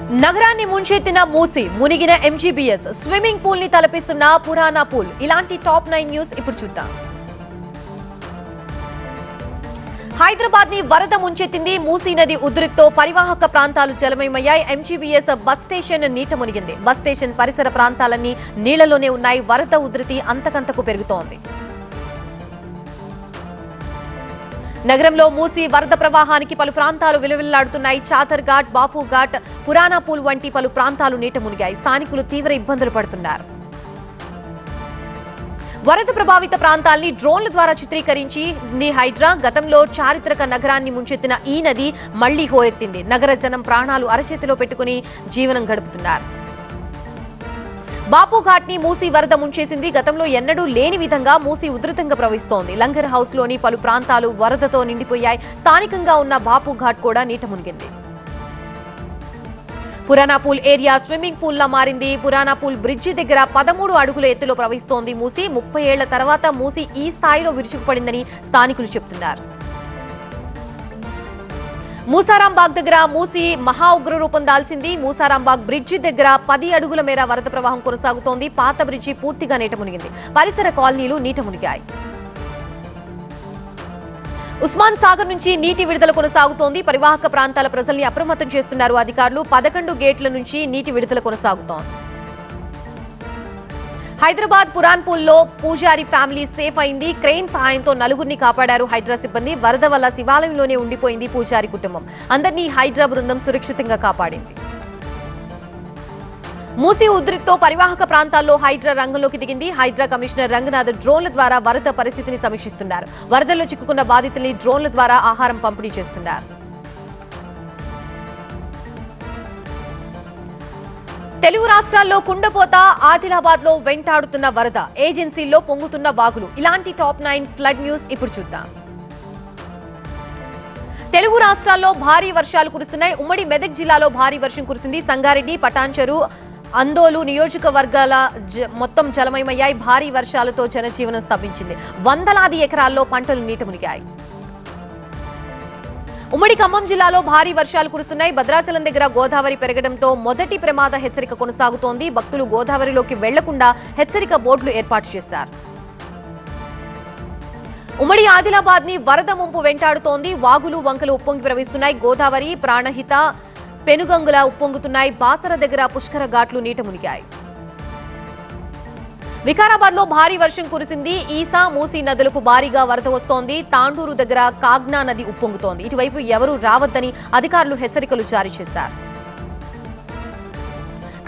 నగరాన్ని ముంచెత్తిన మూసి మునిగిన MGBS swimming pool ని తలపిస్తున్న పురాణా పూల్ ఇలాంటి టాప్ 9 న్యూస్ ఇప్పుడు చూద్దాం. హైదరాబాద్ ని వరద ముంచెత్తింది. మూసీ నది ఉధృతితో పరివాహక ప్రాంతాలు జలమయమయ్యాయి. ఎంజీబీఎస్ బస్ స్టేషన్ నీట మునిగింది. బస్ స్టేషన్ పరిసర ప్రాంతాలన్నీ నీళ్లలోనే ఉన్నాయి. వరద ఉధృతి అంతకంతకు పెరుగుతోంది. నగరంలో మూసీ వరద ప్రవాహానికి పలు ప్రాంతాలు విలువిల్లాడుతున్నాయి. చాదర్ ఘాట్, బాపు ఘాట్, పురాణా పూల్ వంటి పలు ప్రాంతాలు నీట మునిగాయి. స్థానికులు తీవ్ర ఇబ్బందులు పడుతున్నారు. వరద ప్రభావిత ప్రాంతాల్ని డ్రోన్ల ద్వారా చిత్రీకరించి హైడ్రా. గతంలో చారిత్రక నగరాన్ని ముంచెత్తిన ఈ నది మళ్లీ హోరెత్తింది. నగర జనం ప్రాణాలు అరచేతిలో పెట్టుకుని జీవనం గడుపుతున్నారు. బాపు ఘాట్ ని మూసీ వరద ముంచేసింది. గతంలో ఎన్నడూ లేని విధంగా మూసీ ఉధృతంగా ప్రవహిస్తోంది. లంగర్ హౌస్ లోని పలు ప్రాంతాలు వరదతో నిండిపోయాయి. స్థానికంగా ఉన్న బాపు ఘాట్ కూడా నీట మునిగింది. Purana Pul area swimming pool లా మారింది. పురాణా పూల్ బ్రిడ్జి దగ్గర 13 అడుగుల ఎత్తులో ప్రవహిస్తోంది మూసీ. 30 ఏళ్ల తర్వాత మూసీ ఈ స్థాయిలో విరుచుకుపడిందని స్థానికులు చెబుతున్నారు. మూసారాంబాగ్ దగ్గర మూసీ మహా ఉగ్ర రూపం దాల్చింది. మూసారాంబాగ్ బ్రిడ్జి దగ్గర 10 అడుగుల మేర వరద ప్రవాహం కొనసాగుతోంది. పాత బ్రిడ్జి పూర్తిగా నీట మునిగింది. పరిసర కాలనీలు నీట మునిగాయి. ఉస్మాన్ సాగర్ నుంచి నీటి విడుదల కొనసాగుతోంది. పరివాహక ప్రాంతాల ప్రజల్ని అప్రమత్తం చేస్తున్నారు అధికారులు. 11 గేట్ల నుంచి నీటి విడుదల కొనసాగుతోంది. హైదరాబాద్ పురాన్పూల్ లో పూజారి ఫ్యామిలీ సేఫ్ అయింది. క్రెయిన్ సహాయంతో నలుగురిని కాపాడారు హైడ్రా సిబ్బంది. వరద వల్ల శివాలయంలోనే ఉండిపోయింది పూజారి కుటుంబం. అందరినీ హైడ్రా బృందం సురక్షితంగా కాపాడింది. మూసీ ఉధృతితో పరివాహక ప్రాంతాల్లో హైడ్రా రంగంలోకి దిగింది. హైడ్రా కమిషనర్ రంగనాథ్ డ్రోన్ల ద్వారా వరద పరిస్థితిని సమీక్షిస్తున్నారు. వరదల్లో చిక్కుకున్న బాధితుల్ని డ్రోన్ల ద్వారా ఆహారం పంపిణీ చేస్తున్నారు. తెలుగు రాష్ట్రాల్లో కుండపోత, ఆదిలాబాద్ లో వెంటాడుతున్న వరద, ఏజెన్సీల్లో పొంగుతున్న వాగులు ఇలాంటి టాప్ 9 ఫ్లడ్ న్యూస్ ఇప్పుడు చూద్దాం. తెలుగు రాష్ట్రాల్లో భారీ వర్షాలు కురుస్తున్నాయి. ఉమ్మడి మెదక్ జిల్లాలో భారీ వర్షం కురిసింది. సంగారెడ్డి, పటాన్చెరు, అందోలు నియోజకవర్గాల మొత్తం జలమయమయ్యాయి. భారీ వర్షాలతో జనజీవనం స్తంభించింది. వందలాది ఎకరాల్లో పంటలు నీట మునిగాయి. ఉమ్మడి ఖమ్మం జిల్లాలో భారీ వర్షాలు కురుస్తున్నాయి. భద్రాచలం దగ్గర గోదావరి పెరగడంతో మొదటి ప్రమాద హెచ్చరిక కొనసాగుతోంది. భక్తులు గోదావరిలోకి వెళ్లకుండా హెచ్చరిక బోర్డులు ఏర్పాటు చేశారు. ఉమ్మడి ఆదిలాబాద్ ని వరద ముంపు వెంటాడుతోంది. వాగులు, వంకలు ఉప్పొంగి ప్రవహిస్తున్నాయి. గోదావరి, ప్రాణహిత, పెనుగంగుల ఉప్పొంగుతున్నాయి. బాసర దగ్గర పుష్కర ఘాట్లు నీట మునిగాయి. వికారాబాద్ లో భారీ వర్షం కురిసింది. ఈసా, మూసీ నదులకు భారీగా వరద వస్తోంది. తాండూరు దగ్గర కాగ్నా నది ఉప్పొంగుతోంది. ఇటువైపు ఎవరూ రావద్దని అధికారులు హెచ్చరికలు జారీ చేశారు.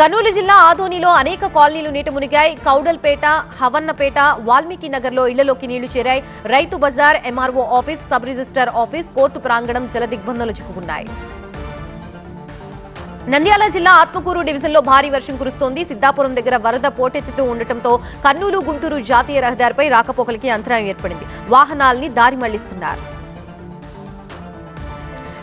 కర్నూలు జిల్లా ఆదోనిలో అనేక కాలనీలు నీట మునిగాయి. కౌడల్పేట, హవన్నపేట, వాల్మీకి నగర్ లో ఇళ్లలోకి నీళ్లు చేరాయి. రైతు బజార్, MRO office, sub register office, court ప్రాంగణం జలదిగ్బంధంలో చిక్కుకున్నాయి. నంద్యాల జిల్లా ఆత్మకూరు డివిజన్ లో భారీ వర్షం కురుస్తోంది. సిద్దాపురం దగ్గర వరద పోటెత్తుతూ ఉండటంతో కర్నూలు, గుంటూరు జాతీయ రహదారిపై రాకపోకలకి అంతరాయం ఏర్పడింది. వాహనాల్ని దారి మళ్లిస్తున్నారు.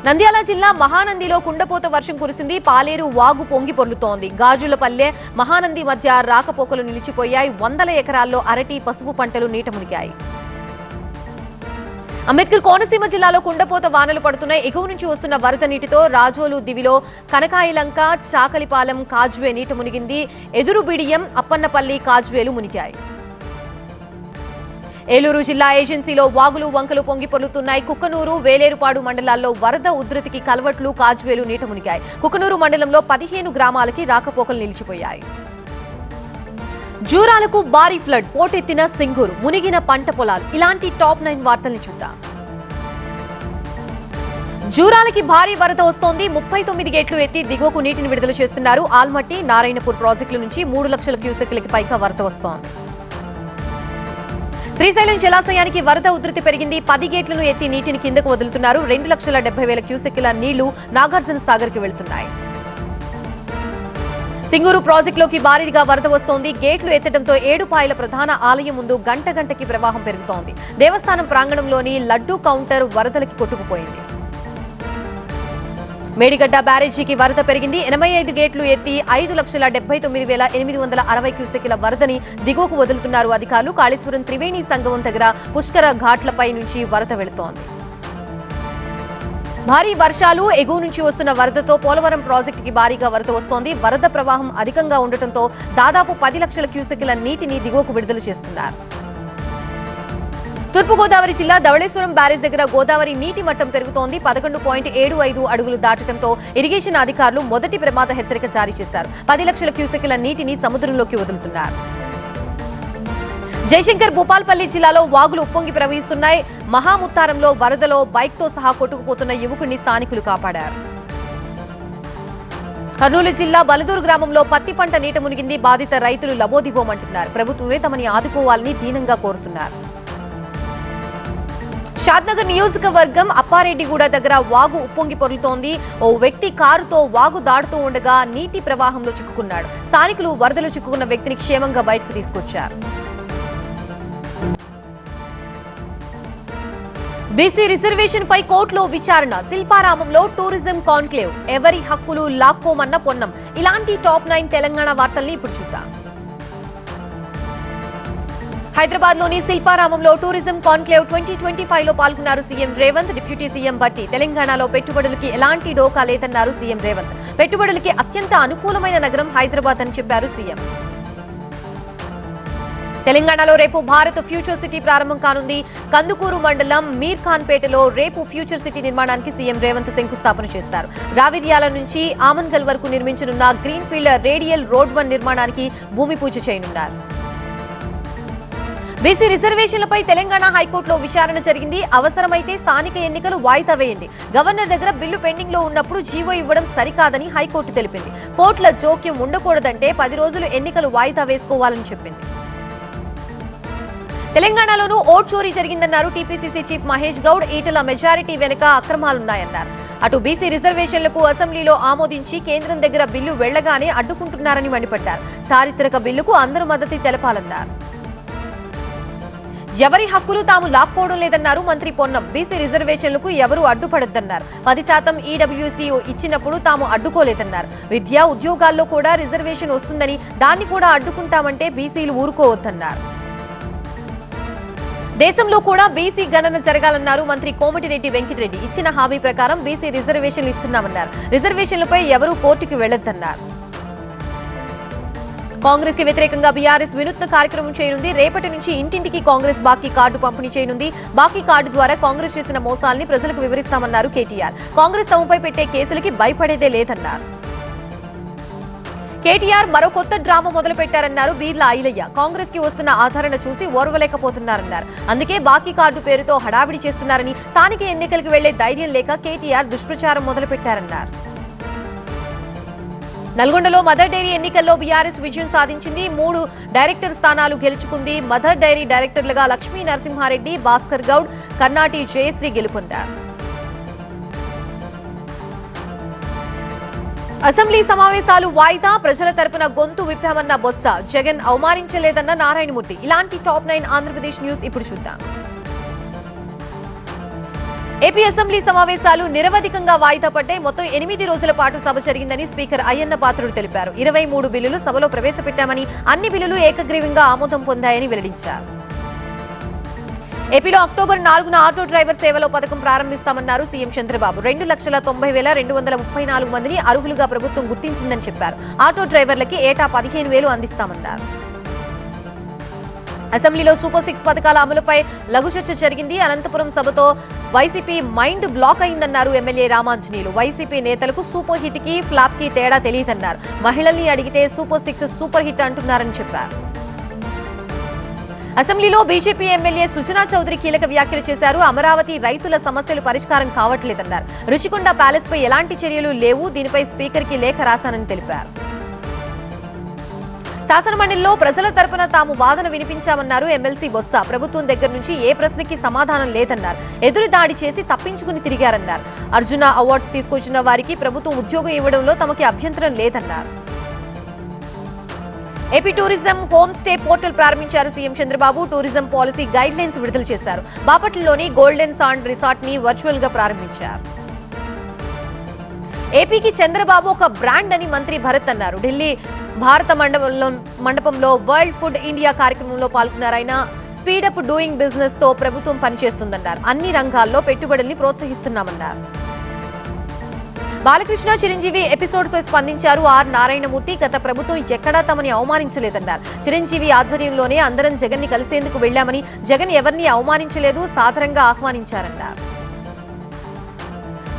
నంద్యాల జిల్లా మహానందిలో కుండపోత వర్షం కురిసింది. పాలేరు వాగు పొంగి పొర్లుతోంది. గాజులపల్లె, మహానంది మధ్య రాకపోకలు నిలిచిపోయాయి. 100 ఎకరాల్లో అరటి, పసుపు పంటలు నీట మునిగాయి. అంబేద్కర్ కోనసీమ జిల్లాలో కుండపోత వానలు పడుతున్నాయి. ఎగువ నుంచి వస్తున్న వరద నీటితో రాజోలు దివిలో కనకాయలంక, చాకలిపాలెం కాజ్వే నీట మునిగింది. ఎదురు బిడియం, అప్పన్నపల్లి కాజ్వేలు మునిగాయి. ఏలూరు జిల్లా ఏజెన్సీలో వాగులు, వంకలు పొంగి పొర్లుతున్నాయి. కుక్కనూరు, వేలేరుపాడు మండలాల్లో వరద ఉధృతికి కల్వట్లు, కాజ్వేలు నీట మునిగాయి. కుక్కనూరు మండలంలో 15 గ్రామాలకి రాకపోకలు నిలిచిపోయాయి. జూరాలకు భారీ ఫ్లడ్, పోటెత్తిన సింగూరు, మునిగిన పంట పొలాలు ఇలాంటి టాప్ 9 వార్తల్ని చూద్దాం. జూరాలకి భారీ వరద వస్తోంది. 39 గేట్లు ఎత్తి దిగువకు నీటిని విడుదల చేస్తున్నారు. ఆల్మట్టి, నారాయణపూర్ ప్రాజెక్టుల నుంచి 3 లక్షల క్యూసెక్లకి పైగా వరద వస్తోంది. శ్రీశైలం జలాశయానికి వరద ఉధృతి పెరిగింది. 10 గేట్లను ఎత్తి నీటిని కిందకు వదులుతున్నారు. 2,70,000 క్యూసెక్ల నీళ్లు నాగార్జున సాగర్ కి వెళ్తున్నాయి. సింగూరు ప్రాజెక్టులోకి భారీగా వరద వస్తోంది. గేట్లు ఎత్తడంతో ఏడుపాయల ప్రధాన ఆలయం ముందు గంటకి ప్రవాహం పెరుగుతోంది. దేవస్థానం ప్రాంగణంలోని లడ్డూ కౌంటర్ వరదలకి కొట్టుకుపోయింది. మేడిగడ్డ బ్యారేజీకి వరద పెరిగింది. 85 గేట్లు ఎత్తి 5,79,860 క్యూసెక్ల వరదని దిగువకు వదులుతున్నారు అధికారులు. కాళేశ్వరం త్రివేణి సంగమం దగ్గర పుష్కర ఘాట్లపై నుంచి వరద వెళుతోంది. భారీ వర్షాలు, ఎగువ నుంచి వస్తున్న వరదతో పోలవరం ప్రాజెక్టుకి భారీగా వరద వస్తోంది. వరద ప్రవాహం అధికంగా ఉండటంతో దాదాపు 10 లక్షల క్యూసెక్కుల నీటిని దిగువకు విడుదల చేస్తున్నారు. తూర్పుగోదావరి జిల్లా ధవళేశ్వరం బ్యారేజ్ దగ్గర గోదావరి నీటి మట్టం పెరుగుతోంది. 11.75 అడుగులు దాటడంతో ఇరిగేషన్ అధికారులు మొదటి ప్రమాద హెచ్చరిక జారీ చేశారు. 10 లక్షల క్యూసెక్కుల నీటిని సముద్రంలోకి వదులుతున్నారు. జయశంకర్ భూపాల్పల్లి జిల్లాలో వాగులు ఉప్పొంగి ప్రవహిస్తున్నాయి. మహాముత్తారంలో వరదలో బైక్తో సహా కొట్టుకుపోతున్న యువకుడిని స్థానికులు కాపాడారు. కర్నూలు జిల్లా బలదూరు గ్రామంలో పత్తి పంట నీట మునిగింది. బాధిత రైతులు లబోదిబోమంటున్నారు. ప్రభుత్వమే తమని ఆదుకోవాలని దీనంగా కోరుతున్నారు. షాద్నగర్ నియోజకవర్గం అప్పారెడ్డిగూడ దగ్గర వాగు ఉప్పొంగి పొర్లుతోంది. ఓ వ్యక్తి కారుతో వాగు దాడుతూ ఉండగా నీటి ప్రవాహంలో చిక్కుకున్నాడు. స్థానికులు వరదలో చిక్కుకున్న వ్యక్తిని క్షేమంగా బయటకు తీసుకొచ్చారు. బీసీ రిజర్వేషన్ పై కోర్టులో విచారణ. శిల్పారామంలో టూరిజం కాన్క్లేవ్, ఎవరి హక్కులు లాక్కోమన్న పొన్నం. ఇలాంటి టాప్ 9 తెలంగాణ వార్తల్ని ఇప్పుడు చూద్దాం. హైదరాబాద్ లోని శిల్పారామంలో టూరిజం కాన్క్లేవ్ 2025లో పాల్గొన్నారు CM Revanth, deputy CM Bhatti. తెలంగాణలో పెట్టుబడులకి ఎలాంటి డోకా లేదన్నారు సీఎం రేవంత్. పెట్టుబడులకి అత్యంత అనుకూలమైన నగరం హైదరాబాద్ అని చెప్పారు సీఎం. తెలంగాణలో రేపు భారత్ ఫ్యూచర్ సిటీ ప్రారంభం కానుంది. కందుకూరు మండలం మీర్ఖాన్పేటలో రేపు ఫ్యూచర్ సిటీ నిర్మాణానికి సీఎం రేవంత్ శంకుస్థాపన చేస్తారు. రావిర్యాల నుంచి ఆమన్గల్ వరకు నిర్మించనున్న గ్రీన్ ఫీల్డ్ రేడియల్ రోడ్ 1 నిర్మాణానికి భూమి పూజ చేయనున్నారు. బీసీ రిజర్వేషన్లపై తెలంగాణ హైకోర్టులో విచారణ జరిగింది. అవసరమైతే స్థానిక ఎన్నికలు వాయిదా వేయండి. గవర్నర్ దగ్గర బిల్లు పెండింగ్ లో ఉన్నప్పుడు జీవో ఇవ్వడం సరికాదని హైకోర్టు తెలిపింది. కోర్టుల జోక్యం ఉండకూడదంటే 10 రోజులు ఎన్నికలు వాయిదా వేసుకోవాలని చెప్పింది. తెలంగాణలోనూ ఓట్ చోరీ జరిగిందన్నారు TPCC chief Mahesh Goud. Etela majority వెనుక అక్రమాలున్నాయన్నారు. అటు బీసీ రిజర్వేషన్లకు అసెంబ్లీలో ఆమోదించి కేంద్రం దగ్గర బిల్లు వెళ్లగానే అడ్డుకుంటున్నారని మండిపడ్డారు. చారిత్రక బిల్లుకు అందరూ మద్దతు తెలపాలన్నారు. ఎవరి హక్కులు తాము లాక్కోవడం లేదన్నారు మంత్రి పొన్నం. బీసీ రిజర్వేషన్లకు ఎవరూ అడ్డుపడొద్దన్నారు. 10% ఈడబ్ల్యూసీ ఇచ్చినప్పుడు తాము అడ్డుకోలేదన్నారు. విద్యా ఉద్యోగాల్లో కూడా రిజర్వేషన్ వస్తుందని దాన్ని కూడా అడ్డుకుంటామంటే బీసీలు ఊరుకోవద్దన్నారు. దేశంలో కూడా బీసీ గణన జరగాలన్నారు మంత్రి కోమటిరెడ్డి వెంకటరెడ్డి. ఇచ్చిన హామీ ప్రకారం బీసీ రిజర్వేషన్లు ఇస్తున్నామన్నారు. రిజర్వేషన్లపై ఎవరూ కోర్టుకు వెళ్లొద్దన్నారు. కాంగ్రెస్ కి వ్యతిరేకంగా బీఆర్ఎస్ వినూత్న కార్యక్రమం చేయనుంది. రేపటి నుంచి ఇంటింటికి కాంగ్రెస్ బాకీ కార్డు పంపిణీ చేయనుంది. బాకీ కార్డు ద్వారా కాంగ్రెస్ చేసిన మోసాల్ని ప్రజలకు వివరిస్తామన్నారు కేటీఆర్. కాంగ్రెస్ తమపై పెట్టే కేసులకి భయపడేదే లేదన్నారు. కేటీఆర్ మరో కొత్త డ్రామా మొదలు పెట్టారన్నారు బీర్ల ఐలయ్య. కాంగ్రెస్ కి వస్తున్న ఆదరణ చూసి ఓర్వలేకపోతున్నారన్నారు. అందుకే బాకీ కార్డు పేరుతో హడావిడి చేస్తున్నారని, స్థానిక ఎన్నికలకు వెళ్లే ధైర్యం లేక కేటీఆర్ దుష్ప్రచారం మొదలు పెట్టారన్నారు. నల్గొండలో మదర్ డైరీ ఎన్నికల్లో బీఆర్ఎస్ విజయం సాధించింది. 3 డైరెక్టర్ స్థానాలు గెలుచుకుంది. మదర్ డైరీ డైరెక్టర్లుగా లక్ష్మీ నరసింహారెడ్డి, భాస్కర్ గౌడ్, కర్నాటి జయశ్రీ గెలుపొందారు. అసెంబ్లీ సమావేశాలు వాయిదా, ప్రజల తరపున గొంతు విప్పామన్న బొత్స. జగన్ అవమానించలేదన్న నారాయణమూర్తి. ఇలాంటి టాప్ 9 ఆంధ్రప్రదేశ్ న్యూస్ ఇప్పుడు చూద్దాం. ఏపీ అసెంబ్లీ సమావేశాలు నిరవధికంగా వాయిదా పడ్డాయి. మొత్తం 8 రోజుల పాటు సభ జరిగిందని స్పీకర్ అయ్యన్న పాత్రుడు తెలిపారు. 23 బిల్లులు సభలో ప్రవేశపెట్టామని, అన్ని బిల్లులు ఏకగ్రీవంగా ఆమోదం పొందాయని వెల్లడించారు. ఏపీలో అక్టోబర్ 4న ఆటో డ్రైవర్ సేవలో పథకం ప్రారంభిస్తామన్నారు సీఎం చంద్రబాబు. 2,90,234 మందిని అర్హులుగా ప్రభుత్వం గుర్తించిందని చెప్పారు. ఆటో డ్రైవర్లకి ఏటా 15,000 అందిస్తామన్నారు. అసెంబ్లీలో సూపర్ 6 పథకాల అమలుపై లఘు చర్చ జరిగింది. అనంతపురం సభతో వైసీపీ మైండ్ బ్లాక్ అయిందన్నారు ఎమ్మెల్యే రామాంజనేయులు. వైసీపీ నేతలకు సూపర్ హిట్ కి ఫ్లాప్ కి తేడా తెలియదన్నారు. మహిళల్ని అడిగితే సూపర్ 6 సూపర్ హిట్ అంటున్నారని చెప్పారు. అసెంబ్లీలో బీజేపీ ఎమ్మెల్యే సుజనా చౌదరి కీలక వ్యాఖ్యలు చేశారు. అమరావతి రైతుల సమస్యలు పరిష్కారం కావట్లేదన్నారు. రుషికొండ ప్యాలెస్ పై ఎలాంటి చర్యలు లేవు, దీనిపై స్పీకర్ కి లేఖ రాశానని తెలిపారు. శాసనమండలిలో ప్రజల తరపున తాము వాదన వినిపించామన్నారు ఎమ్మెల్సీ బొత్స. ప్రభుత్వం దగ్గర నుంచి ఏ ప్రశ్నకి సమాధానం లేదన్నారు. ఎదురు దాడి చేసి తప్పించుకుని తిరిగారన్నారు. అర్జున అవార్డ్స్ తీసుకొచ్చిన వారికి ప్రభుత్వం ఉద్యోగం ఇవ్వడంలో తమకి అభ్యంతరం లేదన్నారు. AP tourism home stay portal ప్రారంభించారు CM Chandrababu. Tourism policy guidelines విడుదల చేశారు. బాపట్లలోని గోల్డెన్ సాండ్ రిసార్ట్ ని వర్చువల్ గా ప్రారంభించారు. ఏపీకి చంద్రబాబు ఒక బ్రాండ్ అని మంత్రి భరత్ అన్నారు. ఢిల్లీ భారత మండపంలో వరల్డ్ ఫుడ్ ఇండియా కార్యక్రమంలో పాల్గొన్నారు ఆయన. స్పీడప్ డూయింగ్ బిజినెస్ తో ప్రభుత్వం పనిచేస్తుందన్నారు. అన్ని రంగాల్లో పెట్టుబడుల్ని ప్రోత్సహిస్తున్నామన్నారు. బాలకృష్ణ చిరంజీవి ఎపిసోడ్ పై స్పందించారు ఆర్ నారాయణమూర్తి. గత ప్రభుత్వం ఎక్కడా తమని అవమానించలేదన్నారు. చిరంజీవి ఆధ్వర్యంలోనే అందరం జగన్ ని కలిసేందుకు వెళ్లామని, జగన్ ఎవరిని అవమానించలేదు, సాదరంగా ఆహ్వానించారన్నారు.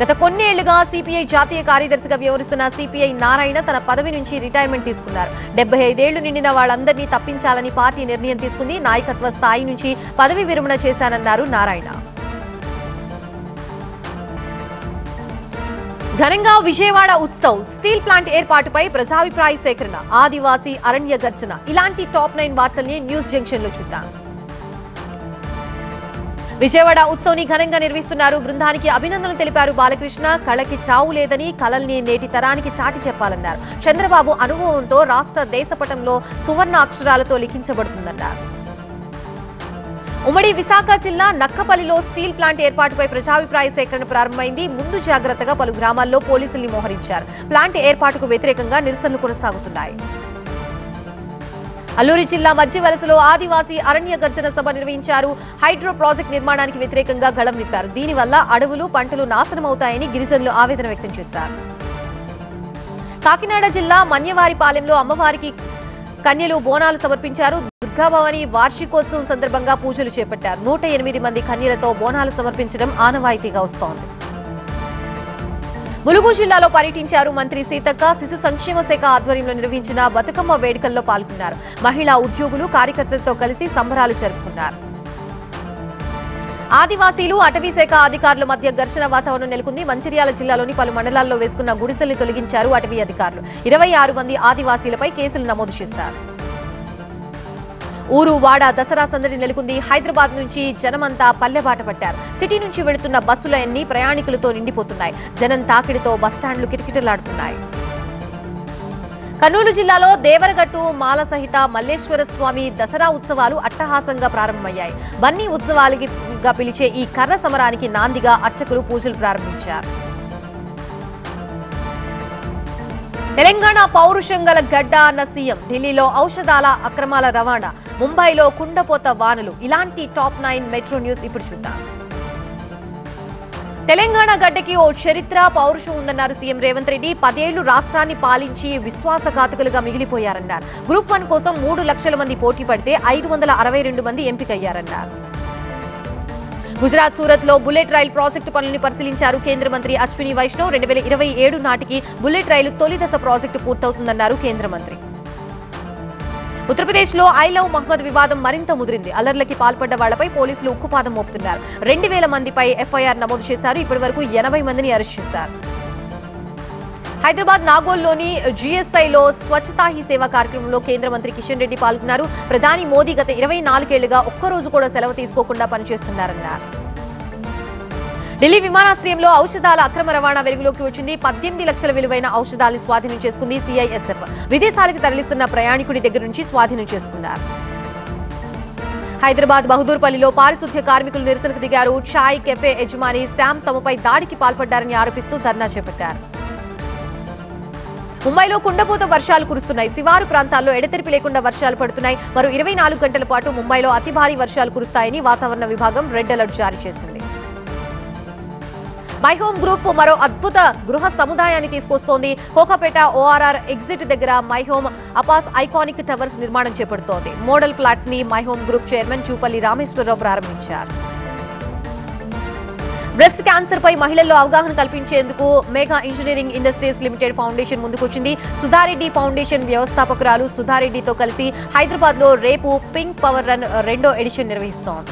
గత కొన్నేళ్లుగా సిపిఐ జాతీయ కార్యదర్శిగా వ్యవహరిస్తున్న సిపిఐ నారాయణ తన పదవి నుంచి రిటైర్మెంట్ తీసుకున్నారు. 75 ఏళ్లు నిండిన వాళ్ళందరినీ తప్పించాలని పార్టీ నిర్ణయం తీసుకుంది. నాయకత్వ స్థాయి నుంచి పదవి విరమణ చేశానన్నారు నారాయణ. ఘనంగా విజయవాడ ఉత్సవ్, స్టీల్ ప్లాంట్ ఏర్పాటుపై ప్రజాభిప్రాయ సేకరణ, ఆదివాసీ అరణ్య గర్జన, ఇలాంటి టాప్ 9 వార్తల్ని న్యూస్ జంక్షన్ లో చూద్దాం. విజయవాడ ఉత్సవ్ ని ఘనంగా నిర్వహిస్తున్నారు. బృందానికి అభినందనలు తెలిపారు బాలకృష్ణ. కళకి చావు లేదని, కళల్ని నేటి తరానికి చాటి చెప్పాలన్నారు. చంద్రబాబు అనుభవంతో రాష్ట్ర దేశపటంలో సువర్ణ అక్షరాలతో లిఖించబడుతుందన్నారు. ఉమ్మడి విశాఖ జిల్లా నక్కపల్లిలో స్టీల్ ప్లాంట్ ఏర్పాటుపై ప్రజాభిప్రాయ సేకరణ ప్రారంభమైంది. ముందు జాగ్రత్తగా పలు గ్రామాల్లో పోలీసుల్ని మోహరించారు. ప్లాంట్ ఏర్పాటుకు వ్యతిరేకంగా నిరసనలు కొనసాగుతున్నాయి. అల్లూరి జిల్లా మధ్యవలసలో ఆదివాసీ అరణ్య గర్జన సభ నిర్వహించారు. హైడ్రో ప్రాజెక్టు నిర్మాణానికి వ్యతిరేకంగా గళం విప్పారు. దీనివల్ల అడవులు, పంటలు నాశనమవుతాయని గిరిజనులు ఆవేదన వ్యక్తం చేశారు. కాకినాడ జిల్లా మన్యవారిపాలెంలో అమ్మవారికి కన్యలు బోనాలు సమర్పించారు. దుర్గాభవాని వార్షికోత్సవం సందర్భంగా పూజలు చేపట్టారు. 108 మంది కన్యలతో బోనాలు సమర్పించడం ఆనవాయితీగా వస్తోంది. ములుగు జిల్లాలో పర్యటించారు మంత్రి సీతక్క. శిశు సంక్షేమ శాఖ ఆధ్వర్యంలో నిర్వహించిన బతుకమ్మ వేడుకల్లో పాల్గొన్నారు. మహిళా ఉద్యోగులు, కార్యకర్తలతో కలిసి సంబరాలు జరుపుకున్నారు. ఆదివాసీలు, అటవీ శాఖ అధికారుల మధ్య ఘర్షణ వాతావరణం నెలకొంది. మంచిర్యాల జిల్లాలోని పలు మండలాల్లో వేసుకున్న గుడిసెల్ని తొలగించారు అటవీ అధికారులు. 26 మంది ఆదివాసీలపై కేసులు నమోదు చేశారు. ఊరు వాడ దసరా సందడి నెలకొంది. హైదరాబాద్ నుంచి జనమంతా పల్లెబాట పట్టారు. సిటీ నుంచి వెళుతున్న బస్సులన్నీ ప్రయాణికులతో నిండిపోతున్నాయి. జనం తాకిడితో బస్టాండ్లు కిటకిటలాడుతున్నాయి. కర్నూలు జిల్లాలో దేవరగట్టు మాల సహిత మల్లేశ్వర స్వామి దసరా ఉత్సవాలు అట్టహాసంగా ప్రారంభమయ్యాయి. బన్నీ ఉత్సవాలుగా పిలిచే ఈ కర్ర సమరానికి నాందిగా అర్చకులు పూజలు ప్రారంభించారు. తెలంగాణ పౌరుషం గల గడ్డ అన్న సీఎం. ఢిల్లీలో ఔషధాల అక్రమాల రవాణా, ముంబైలో కుండపోత వానలు, ఇలాంటి టాప్ 9 మెట్రో న్యూస్ ఇప్పుడు చూద్దాం. తెలంగాణ గడ్డకి ఓ చరిత్ర, పౌరుషం ఉందన్నారు సీఎం రేవంత్ రెడ్డి. 10 ఏళ్లు రాష్ట్రాన్ని పాలించి విశ్వాసఘాతకులుగా మిగిలిపోయారన్నారు. గ్రూప్ 1 కోసం 3 లక్షల మంది పోటీ పడితే 562 మంది ఎంపికయ్యారన్నారు. గుజరాత్ సూరత్ లో బుల్లెట్ రైల్ ప్రాజెక్టు పనులను పరిశీలించారు కేంద్ర మంత్రి అశ్విని వైష్ణవ్. 2027 నాటికి బుల్లెట్ రైలు తొలి దశ ప్రాజెక్టు పూర్తవుతుందన్నారు కేంద్ర మంత్రి. ఉత్తరప్రదేశ్ లో ఐ లవ్ మహ్మద్ వివాదం మరింత ముదిరింది. అల్లర్లకి పాల్పడ్డ వాళ్లపై పోలీసులు ఉక్కుపాదం మోపుతున్నారు. 2000 మందిపై ఎఫ్ఐఆర్ నమోదు చేశారు. ఇప్పటి వరకు 80 మందిని అరెస్ట్ చేశారు. హైదరాబాద్ నాగోల్లోని జిఎస్ఐలో స్వచ్ఛతా హీ సేవ కార్యక్రమంలో కేంద్ర మంత్రి కిషన్ రెడ్డి పాల్గొన్నారు. ప్రధాని మోదీ గత 24 ఏళ్లుగా ఒక్కరోజు కూడా సెలవు తీసుకోకుండా పనిచేస్తున్నారన్నారు. ఢిల్లీ విమానాశ్రయంలో ఔషధాల అక్రమ రవాణా వెలుగులోకి వచ్చింది. 18 లక్షల విలువైన ఔషధాలను స్వాధీనం చేసుకుంది సిఐఎస్ఎఫ్. విదేశాలకు తరలిస్తున్న ప్రయాణికుడి దగ్గర నుంచి స్వాధీనం చేసుకున్నారు. హైదరాబాద్ బహదూర్పల్లిలో పారిశుద్ధ్య కార్మికులు నిరసనకు దిగారు. చాయ్ కెఫే యజమాని శామ్ తమపై దాడికి పాల్పడ్డారని ఆరోపిస్తూ ధర్నా చేపట్టారు. ముంబైలో కుండపోత వర్షాలు కురుస్తున్నాయి. శివారు ప్రాంతాల్లో ఎడతెరిపి లేకుండా వర్షాలు పడుతున్నాయి. మరో 24 గంటల పాటు ముంబైలో అతి భారీ వర్షాలు కురుస్తాయని వాతావరణ విభాగం రెడ్ అలర్ట్ జారీ చేసింది. మై హోమ్ గ్రూప్ మరో అద్భుత గృహ సముదాయాన్ని తీసుకొస్తోంది. కోకాపేట ఓఆర్ఆర్ ఎగ్జిట్ దగ్గర my home Apas iconic towers నిర్మాణం చేపడుతోంది. మోడల్ ఫ్లాట్స్ ని my home group chairman Chupalli Rameshwar Rao ప్రారంభించారు. బ్రెస్ట్ క్యాన్సర్ పై మహిళల్లో అవగాహన కల్పించేందుకు mega engineering industries limited foundation ముందుకొచ్చింది. సుధారెడ్డి ఫౌండేషన్ వ్యవస్థాపకురాలు సుధారెడ్డితో కలిసి హైదరాబాద్ లో రేపు పింక్ పవర్ రన్ 2వ ఎడిషన్ నిర్వహిస్తోంది.